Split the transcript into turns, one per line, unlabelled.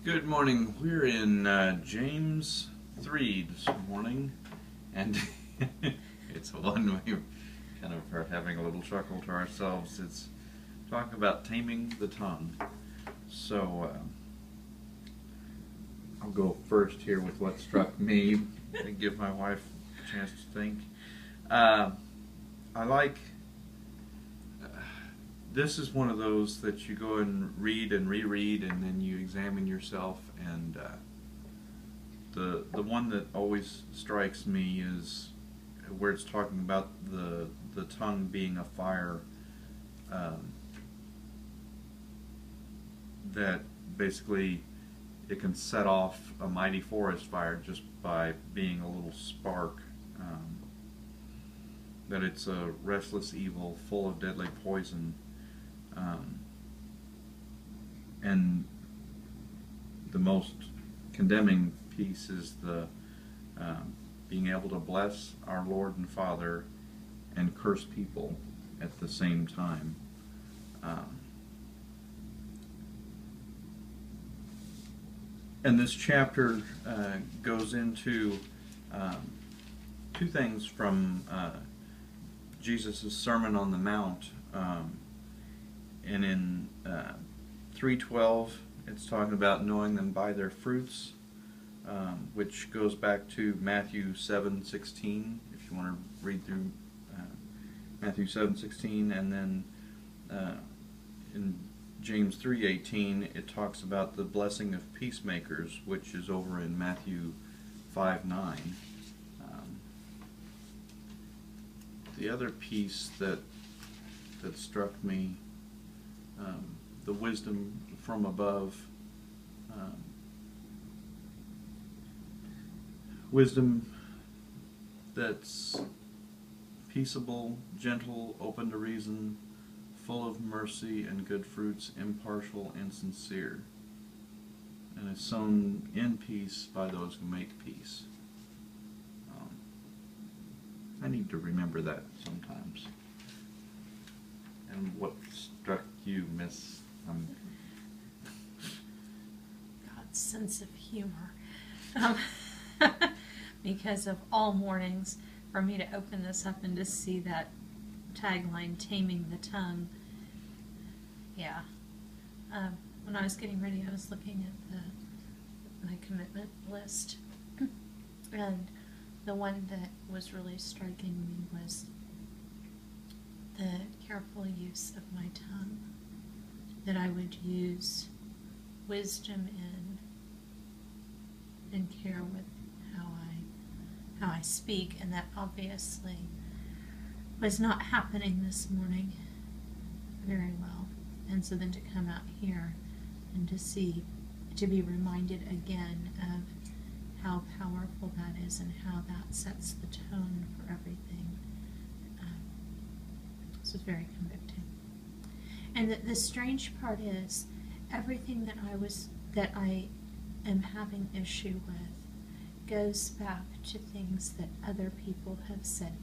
Good morning. We're in James 3 this morning, and it's one we kind of are having a little chuckle to ourselves. It's talking about taming the tongue. So I'll go first here with what struck me and give my wife a chance to think. I like this is one of those that you go and read and reread, and then you examine yourself. And the one that always strikes me is where it's talking about the tongue being a fire that basically it can set off a mighty forest fire just by being a little spark. That it's a restless evil full of deadly poison. And the most condemning piece is the being able to bless our Lord and Father and curse people at the same time. And this chapter goes into two things from Jesus' Sermon on the Mount. And in 3:12, it's talking about knowing them by their fruits, which goes back to Matthew 7:16, if you want to read through Matthew 7:16, and then in James 3:18, it talks about the blessing of peacemakers, which is over in Matthew 5:9. The other piece that struck me, the wisdom from above, wisdom that's peaceable, gentle, open to reason, full of mercy and good fruits, impartial and sincere, and is sown in peace by those who make peace. I need to remember that sometimes. And what struck you, Miss?
God's sense of humor. Because of all mornings, for me to open this up and to see that tagline, Taming the Tongue. Yeah. When I was getting ready, I was looking at my commitment list. And the one that was really striking me was the careful use of my tongue, that I would use wisdom and care with how I speak, and that obviously was not happening this morning very well. And so then to come out here and to be reminded again of how powerful that is and how that sets the tone for everything. This was very convicting. And the strange part is, everything that I am having issue with goes back to things that other people have said